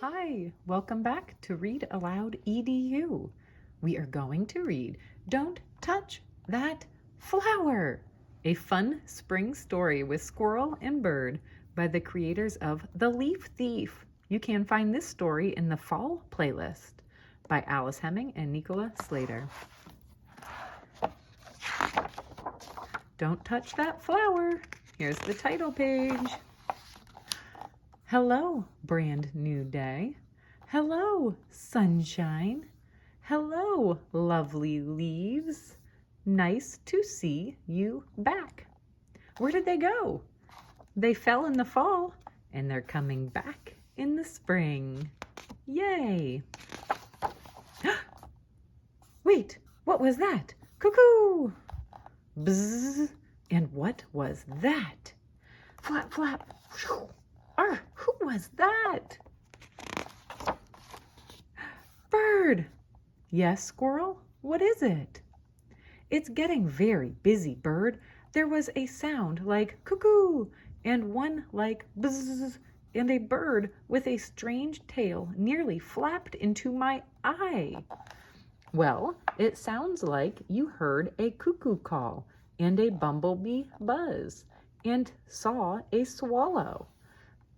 Hi, welcome back to Read Aloud EDU. We are going to read Don't Touch That Flower, a fun spring story with Squirrel and Bird by the creators of The Leaf Thief. You can find this story in the Fall playlist by Alice Hemming and Nicola Slater. Don't touch that flower. Here's the title page. Hello, brand new day. Hello, sunshine. Hello, lovely leaves. Nice to see you back. Where did they go? They fell in the fall, and they're coming back in the spring. Yay! Wait, what was that? Cuckoo! Bzzz! And what was that? Flap, flap. Whew. Who was that? Bird. Yes, Squirrel? What is it? It's getting very busy, Bird. There was a sound like cuckoo and one like bzzz, and a bird with a strange tail nearly flapped into my eye. Well, it sounds like you heard a cuckoo call and a bumblebee buzz and saw a swallow.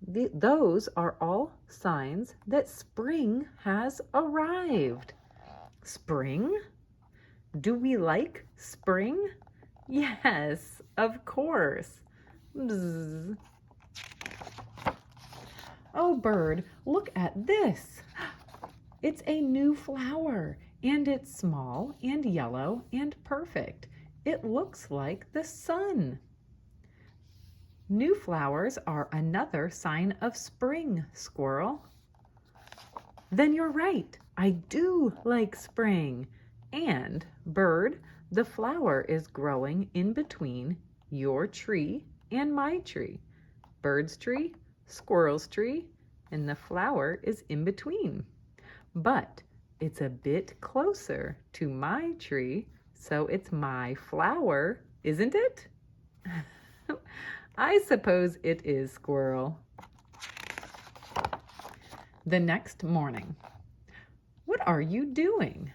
Those are all signs that spring has arrived. Spring? Do we like spring? Yes, of course. Bzzz. Oh, Bird, look at this. It's a new flower, and it's small and yellow and perfect. It looks like the sun. New flowers are another sign of spring, Squirrel. Then you're right. I do like spring. And, Bird, the flower is growing in between your tree and my tree. Bird's tree, Squirrel's tree, and the flower is in between. But it's a bit closer to my tree, so it's my flower, isn't it? I suppose it is, Squirrel. The next morning. What are you doing?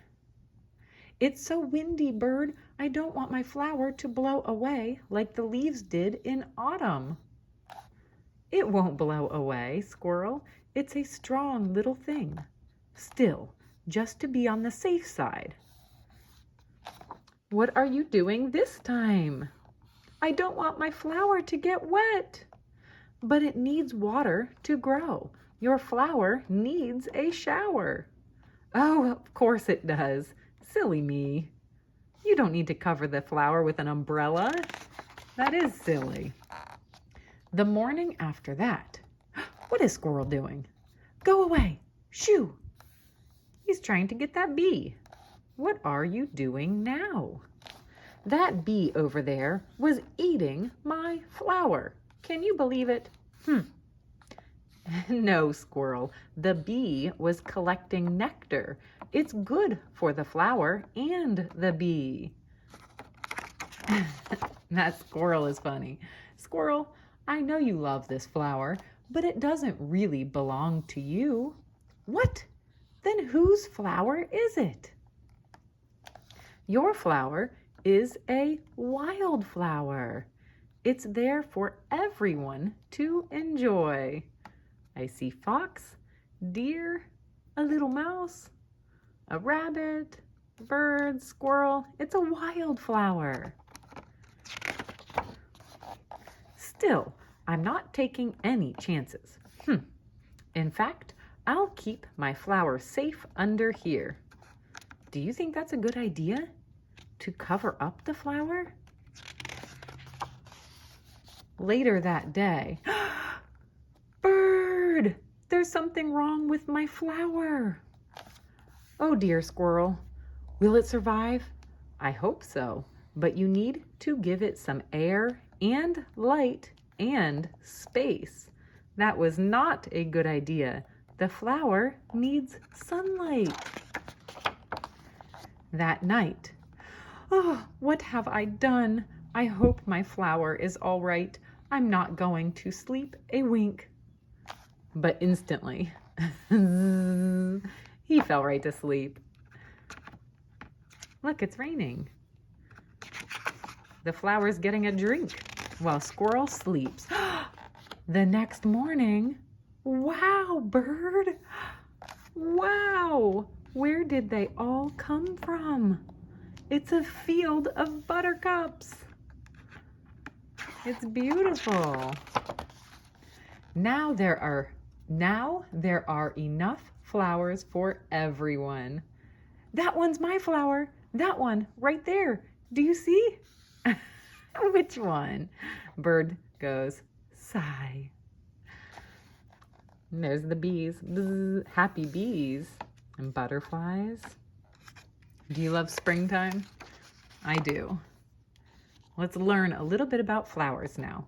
It's so windy, Bird. I don't want my flower to blow away like the leaves did in autumn. It won't blow away, Squirrel. It's a strong little thing. Still, just to be on the safe side. What are you doing this time? I don't want my flower to get wet. But it needs water to grow. Your flower needs a shower. Oh, of course it does. Silly me. You don't need to cover the flower with an umbrella. That is silly. The morning after that. What is Squirrel doing? Go away. Shoo. He's trying to get that bee. What are you doing now? That bee over there was eating my flower. Can you believe it? No, Squirrel. The bee was collecting nectar. It's good for the flower and the bee. That squirrel is funny. Squirrel, I know you love this flower, but it doesn't really belong to you. What? Then whose flower is it? Your flower is a wildflower. It's there for everyone to enjoy. I see fox, deer, a little mouse, a rabbit, bird, squirrel. It's a wildflower. Still, I'm not taking any chances. In fact, I'll keep my flower safe under here. Do you think that's a good idea? To cover up the flower? Later that day, Bird! There's something wrong with my flower. Oh dear, Squirrel. Will it survive? I hope so, but you need to give it some air and light and space. That was not a good idea. The flower needs sunlight. That night, oh, what have I done? I hope my flower is all right. I'm not going to sleep a wink. But instantly, He fell right to sleep. Look, it's raining. The flower's getting a drink while Squirrel sleeps. The next morning, wow, bird. Wow, where did they all come from? It's a field of buttercups. It's beautiful. Now there are enough flowers for everyone. That one's my flower. That one right there. Do you see? Which one? Bird goes, sigh. And there's the bees. Bzz, happy bees. And butterflies. Do you love springtime? I do. Let's learn a little bit about flowers now.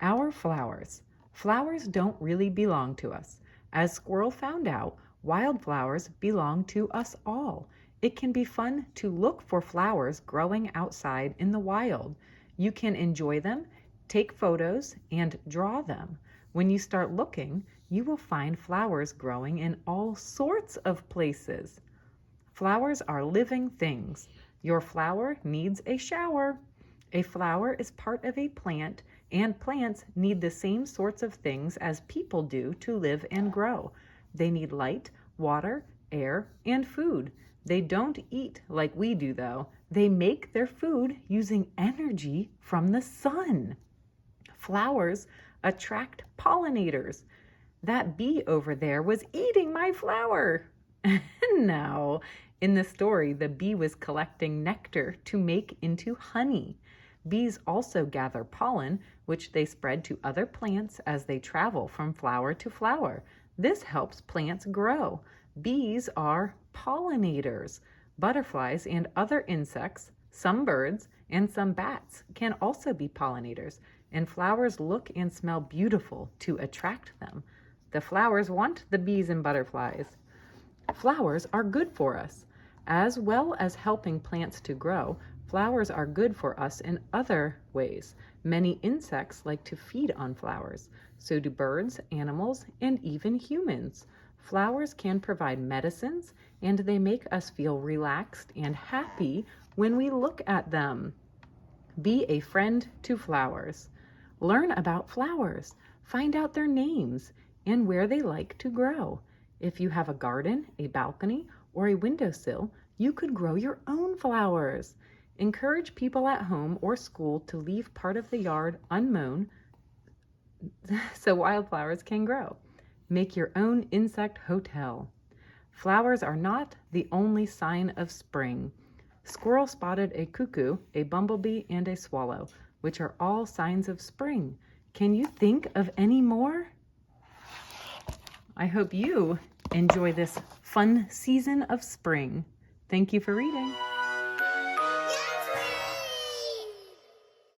Our flowers. Flowers don't really belong to us. As Squirrel found out, wildflowers belong to us all. It can be fun to look for flowers growing outside in the wild. You can enjoy them, take photos, and draw them. When you start looking, you will find flowers growing in all sorts of places. Flowers are living things. Your flower needs a shower. A flower is part of a plant, and plants need the same sorts of things as people do to live and grow. They need light, water, air, and food. They don't eat like we do, though. They make their food using energy from the sun. Flowers attract pollinators. That bee over there was eating my flower. No, in the story, the bee was collecting nectar to make into honey. Bees also gather pollen, which they spread to other plants as they travel from flower to flower. This helps plants grow. Bees are pollinators. Butterflies and other insects, some birds, and some bats can also be pollinators, and flowers look and smell beautiful to attract them. The flowers want the bees and butterflies. Flowers are good for us. As well as helping plants to grow, flowers are good for us in other ways. Many insects like to feed on flowers. So do birds, animals, and even humans. Flowers can provide medicines, and they make us feel relaxed and happy when we look at them. Be a friend to flowers. Learn about flowers. Find out their names and where they like to grow. If you have a garden, a balcony, or a windowsill, you could grow your own flowers. Encourage people at home or school to leave part of the yard unmown so wildflowers can grow. Make your own insect hotel. Flowers are not the only sign of spring. Squirrel spotted a cuckoo, a bumblebee, and a swallow, which are all signs of spring. Can you think of any more? I hope you enjoy this fun season of spring. Thank you for reading.